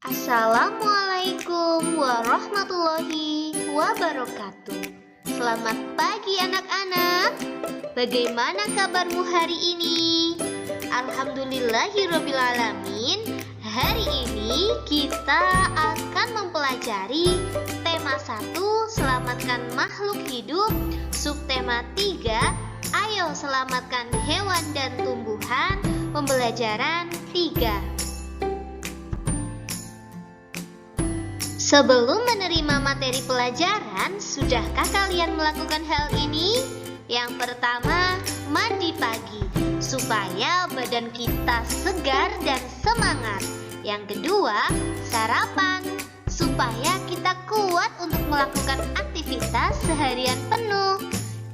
Assalamualaikum warahmatullahi wabarakatuh. Selamat pagi anak-anak. Bagaimana kabarmu hari ini? Alhamdulillahirrabbilalamin. Hari ini kita akan mempelajari tema 1, selamatkan makhluk hidup. Subtema 3, ayo selamatkan hewan dan tumbuhan. Pembelajaran 3. Sebelum menerima materi pelajaran, sudahkah kalian melakukan hal ini? Yang pertama, mandi pagi supaya badan kita segar dan semangat. Yang kedua, sarapan supaya kita kuat untuk melakukan aktivitas seharian penuh.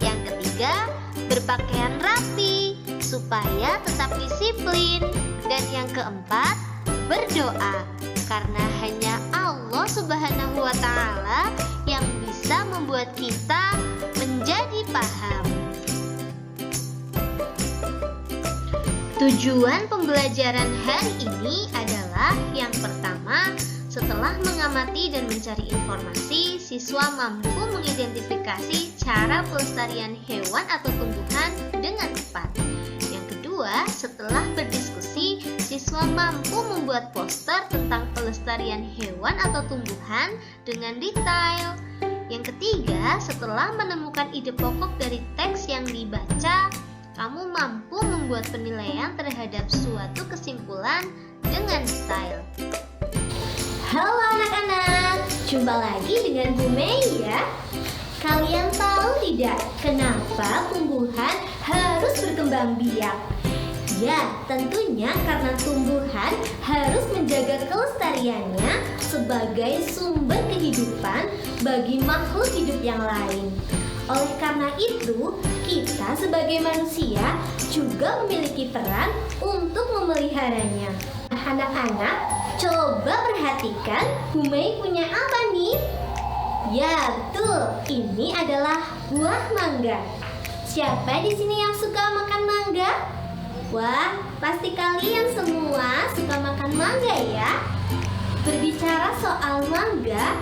Yang ketiga, berpakaian rapi supaya tetap disiplin. Dan yang keempat, berdoa karena hanya Allah Subhanahu wa Ta'ala yang bisa membuat kita menjadi paham. Tujuan pembelajaran hari ini adalah yang pertama, setelah mengamati dan mencari informasi, siswa mampu mengidentifikasi cara pelestarian hewan atau tumbuhan dengan tepat. Yang kedua, setelah berdiskusi, siswa mampu membuat poster tentang pelestarian hewan atau tumbuhan dengan detail. Yang ketiga, setelah menemukan ide pokok dari teks yang dibaca, kamu mampu membuat penilaian terhadap suatu kesimpulan dengan detail. Halo anak-anak, jumpa lagi dengan Bu Mei ya. Kalian tahu tidak kenapa tumbuhan harus berkembang biak? Ya, tentunya karena tumbuhan harus menjaga kelestariannya sebagai sumber kehidupan bagi makhluk hidup yang lain. Oleh karena itu, kita sebagai manusia juga memiliki peran untuk memeliharanya. Anak-anak, coba perhatikan Bu Mei punya apa nih? Ya, betul. Ini adalah buah mangga. Siapa di sini yang suka makan mangga? Wah, pasti kalian semua suka makan mangga ya. Berbicara soal mangga,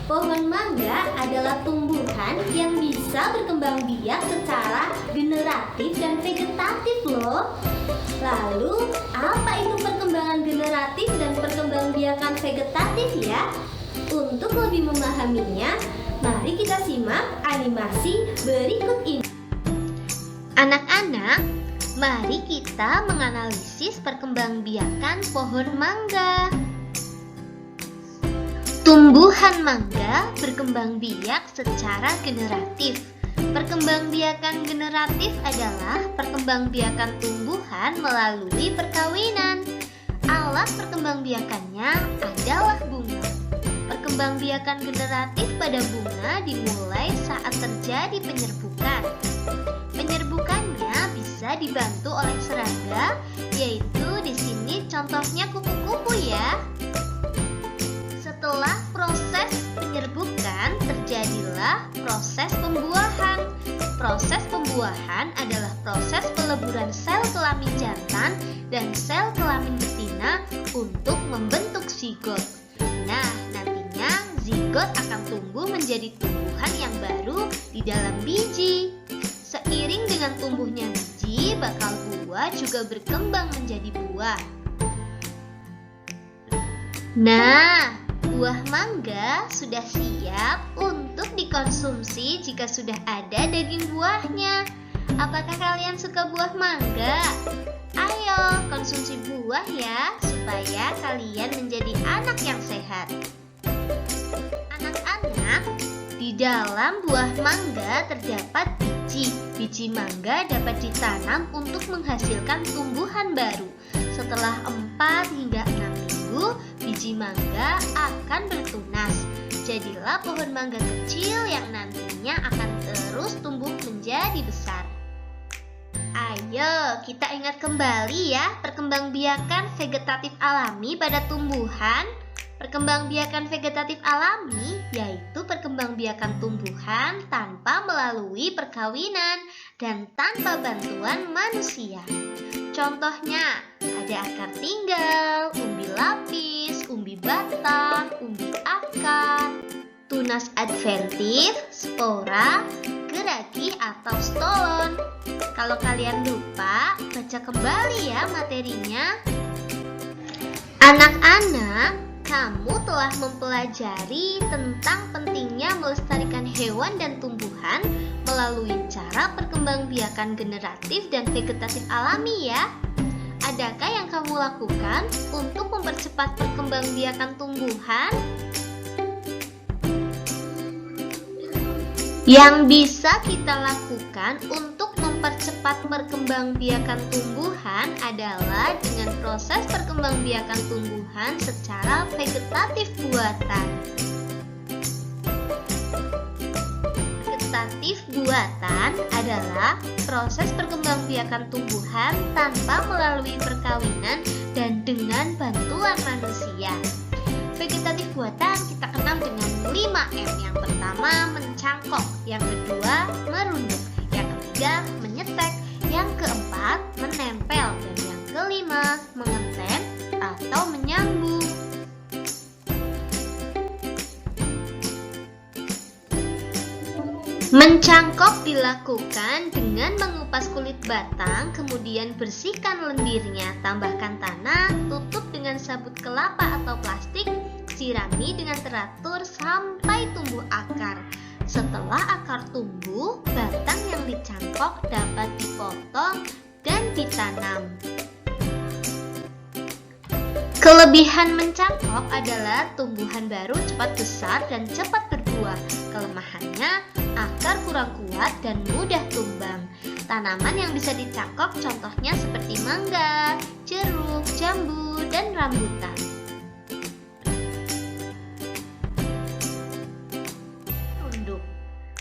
pohon mangga adalah tumbuhan yang bisa berkembang biak secara generatif dan vegetatif loh. Lalu, apa itu perkembangan generatif dan perkembangbiakan vegetatif ya? Untuk lebih memahaminya, mari kita simak animasi berikut ini. Anak-anak, mari kita menganalisis perkembangbiakan pohon mangga. Tumbuhan mangga berkembang biak secara generatif. Perkembangbiakan generatif adalah perkembangbiakan tumbuhan melalui perkawinan. Alat perkembangbiakannya adalah bunga. Perkembangbiakan generatif pada bunga dimulai saat terjadi penyerbukan. Penyerbukannya bisa dibantu oleh serangga, yaitu di sini contohnya kupu-kupu ya. Setelah proses penyerbukan, terjadilah proses pembuahan. Proses pembuahan adalah proses peleburan sel kelamin jantan dan sel kelamin betina untuk membentuk zigot. Nah, nantinya zigot akan tumbuh menjadi tumbuhan yang baru di dalam biji. Seiring dengan tumbuhnya biji, bakal buah juga berkembang menjadi buah. Nah, buah mangga sudah siap untuk dikonsumsi jika sudah ada daging buahnya. Apakah kalian suka buah mangga? Ayo konsumsi buah ya, supaya kalian menjadi anak yang sehat. Anak-anak, di dalam buah mangga terdapat biji. Biji mangga dapat ditanam untuk menghasilkan tumbuhan baru. Setelah 4 hingga 6 minggu, biji mangga akan bertunas. Jadilah pohon mangga kecil yang nantinya akan terus tumbuh menjadi besar. Ayo kita ingat kembali ya perkembangbiakan vegetatif alami pada tumbuhan. Perkembangbiakan vegetatif alami yaitu perkembangbiakan tumbuhan tanpa melalui perkawinan dan tanpa bantuan manusia. Contohnya, ada akar tinggal, umbi lapis, umbi batang, umbi akar, tunas adventif, spora, geragi atau stolon. Kalau kalian lupa, baca kembali ya materinya. Anak-anak, kamu telah mempelajari tentang pentingnya melestarikan hewan dan tumbuhan melalui cara perkembangbiakan generatif dan vegetatif alami ya. Adakah yang kamu lakukan untuk mempercepat perkembangbiakan tumbuhan? Yang bisa kita lakukan untuk mempercepat perkembangbiakan tumbuhan adalah dengan proses perkembangbiakan tumbuhan secara vegetatif buatan. Vegetatif buatan adalah proses perkembangbiakan tumbuhan tanpa melalui perkawinan dan dengan bantuan manusia. Vegetatif buatan kita kenal dengan 5M. Yang pertama mencangkok, yang kedua merunduk, yang ketiga menyetek, yang keempat menempel, dan yang kelima mengenten atau menyambung. Mencangkok dilakukan dengan mengupas kulit batang, kemudian bersihkan lendirnya, tambahkan tanah, tutup dengan sabut kelapa atau plastik, sirami dengan teratur sampai tumbuh akar. Setelah akar tumbuh, batang yang dicangkok dapat dipotong dan ditanam. Kelebihan mencangkok adalah tumbuhan baru cepat besar dan cepat berbuah. Kelemahannya, akar kurang kuat dan mudah tumbang. Tanaman yang bisa dicangkok contohnya seperti mangga, jeruk, jambu, dan rambutan.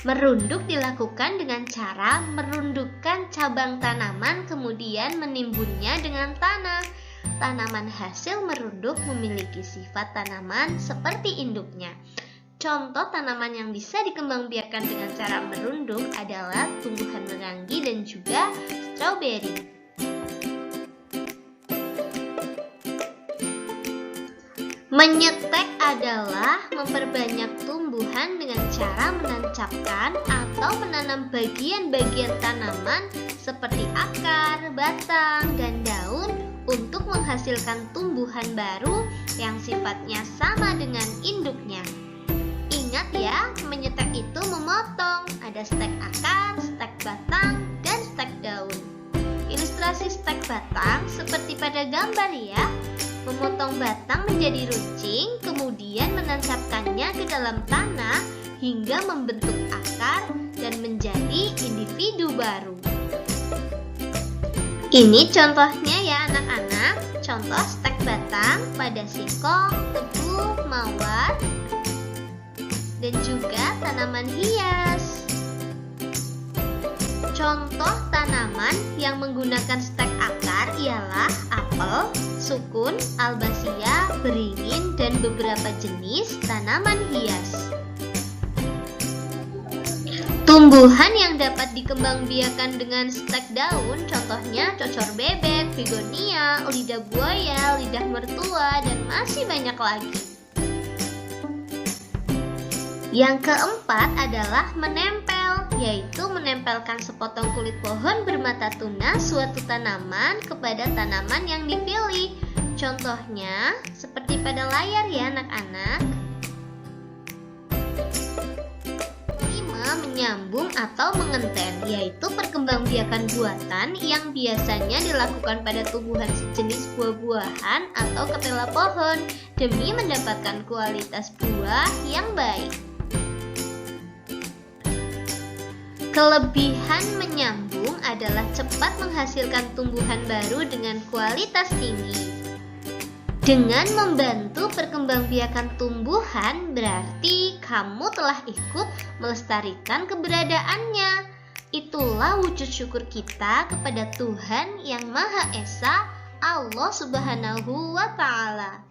Merunduk dilakukan dengan cara merundukkan cabang tanaman kemudian menimbunnya dengan tanah. Tanaman hasil merunduk memiliki sifat tanaman seperti induknya. Contoh tanaman yang bisa dikembangbiakan dengan cara merunduk adalah tumbuhan meranggi dan juga stroberi. Menyetek adalah memperbanyak tumbuhan dengan cara menancapkan atau menanam bagian-bagian tanaman seperti akar, batang, dan daun untuk menghasilkan tumbuhan baru yang sifatnya sama dengan induknya. Ingat ya, menyetek itu memotong. Ada stek akar, stek batang, dan stek daun. Ilustrasi stek batang seperti pada gambar ya. Memotong batang menjadi runcing, kemudian menancapkannya ke dalam tanah hingga membentuk akar dan menjadi individu baru. Ini contohnya ya anak-anak. Contoh stek batang pada singkong, tebu, mawar, dan juga tanaman hias. Contoh tanaman yang menggunakan stek akar ialah apel, sukun, albasia, beringin, dan beberapa jenis tanaman hias. Tumbuhan yang dapat dikembangbiakan dengan stek daun contohnya cocor bebek, begonia, lidah buaya, lidah mertua, dan masih banyak lagi. Yang keempat adalah menempel, yaitu menempelkan sepotong kulit pohon bermata tunas suatu tanaman kepada tanaman yang dipilih. Contohnya seperti pada layar ya anak-anak. 5. Menyambung atau mengenten, yaitu perkembangbiakan buatan yang biasanya dilakukan pada tumbuhan sejenis buah-buahan atau ketela pohon demi mendapatkan kualitas buah yang baik. Kelebihan menyambung adalah cepat menghasilkan tumbuhan baru dengan kualitas tinggi. Dengan membantu perkembangbiakan tumbuhan, berarti kamu telah ikut melestarikan keberadaannya. Itulah wujud syukur kita kepada Tuhan Yang Maha Esa, Allah Subhanahu wa Ta'ala.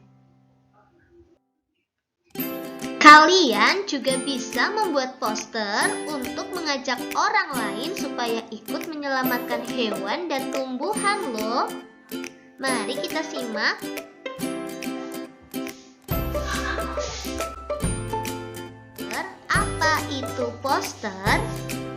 Kalian juga bisa membuat poster untuk mengajak orang lain supaya ikut menyelamatkan hewan dan tumbuhan loh. Mari kita simak. poster?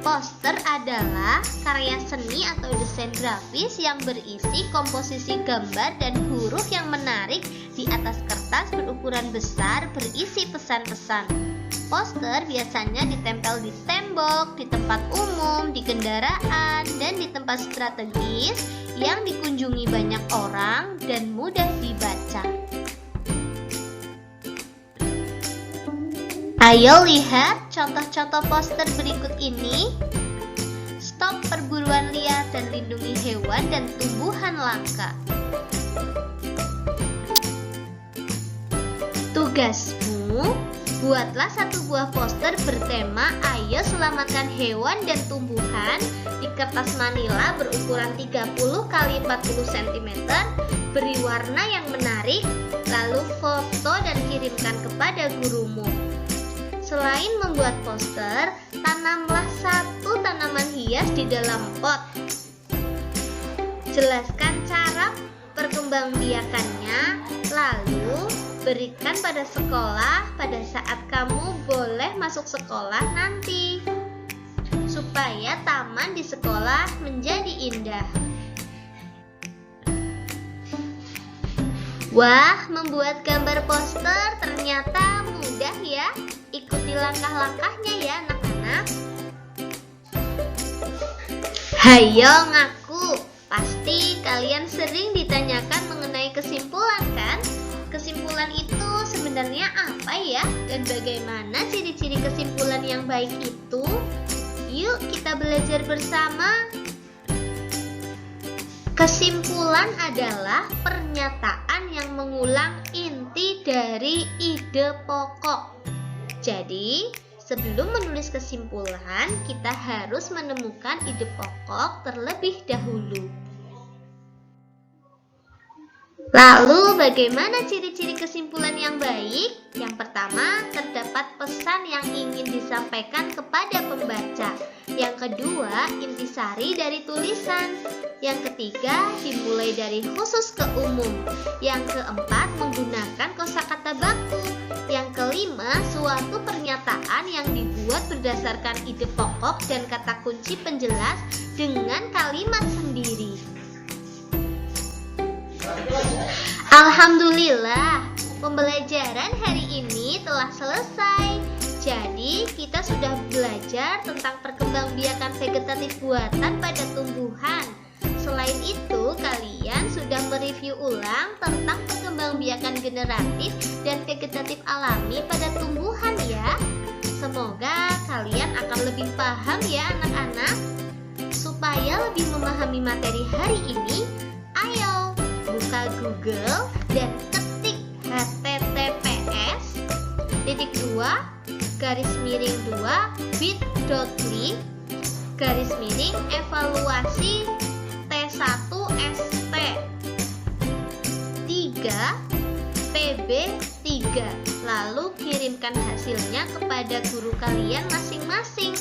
Poster adalah karya seni atau desain grafis yang berisi komposisi gambar dan huruf yang menarik di atas kertas berukuran besar berisi pesan-pesan. Poster biasanya ditempel di tembok, di tempat umum, di kendaraan, dan di tempat strategis yang dikunjungi banyak orang dan mudah dibaca. Ayo lihat contoh-contoh poster berikut ini. Stop perburuan liar dan lindungi hewan dan tumbuhan langka. Tugasmu, buatlah satu buah poster bertema Ayo selamatkan hewan dan tumbuhan di kertas manila berukuran 30 x 40 cm, beri warna yang menarik, lalu foto dan kirimkan kepada gurumu. Selain membuat poster, tanamlah satu tanaman hias di dalam pot. Jelaskan cara perkembangbiakannya, lalu berikan pada sekolah pada saat kamu boleh masuk sekolah nanti, supaya taman di sekolah menjadi indah. Wah, membuat gambar poster ternyata mudah ya. Ikuti langkah-langkahnya ya anak-anak. Hayo ngaku, pasti kalian sering ditanyakan mengenai kesimpulan kan? Kesimpulan itu sebenarnya apa ya? Dan bagaimana ciri-ciri kesimpulan yang baik itu? Yuk kita belajar bersama. Kesimpulan adalah pernyataan yang mengulang inti dari ide pokok. Jadi, sebelum menulis kesimpulan, kita harus menemukan ide pokok terlebih dahulu. Lalu, bagaimana ciri-ciri kesimpulan yang baik? Yang pertama, terdapat pesan yang ingin disampaikan kepada pembaca. Yang kedua, intisari dari tulisan. Yang ketiga, dimulai dari khusus ke umum. Yang keempat, menggunakan kosakata baku. Yang kelima, suatu pernyataan yang dibuat berdasarkan ide pokok dan kata kunci penjelas dengan kalimat sendiri. Alhamdulillah, pembelajaran hari ini telah selesai. Jadi, kita sudah belajar tentang perkembangbiakan vegetatif buatan pada tumbuhan. Selain itu, kalian sudah mereview ulang tentang perkembangbiakan generatif dan vegetatif alami pada tumbuhan ya. Semoga kalian akan lebih paham ya anak-anak. Supaya lebih memahami materi hari ini, ayo buka Google dan ketik https://bit.ly/evaluasi T1ST 3 PB3, lalu kirimkan hasilnya kepada guru kalian masing-masing.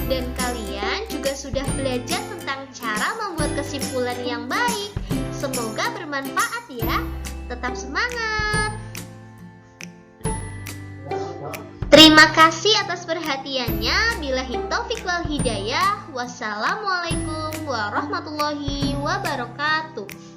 Dan kalian juga sudah belajar tentang cara membuat kesimpulan yang baik. Semoga bermanfaat ya. Tetap semangat. Terima kasih atas perhatiannya. Billahi taufiq wal hidayah. Wassalamualaikum warahmatullahi wabarakatuh.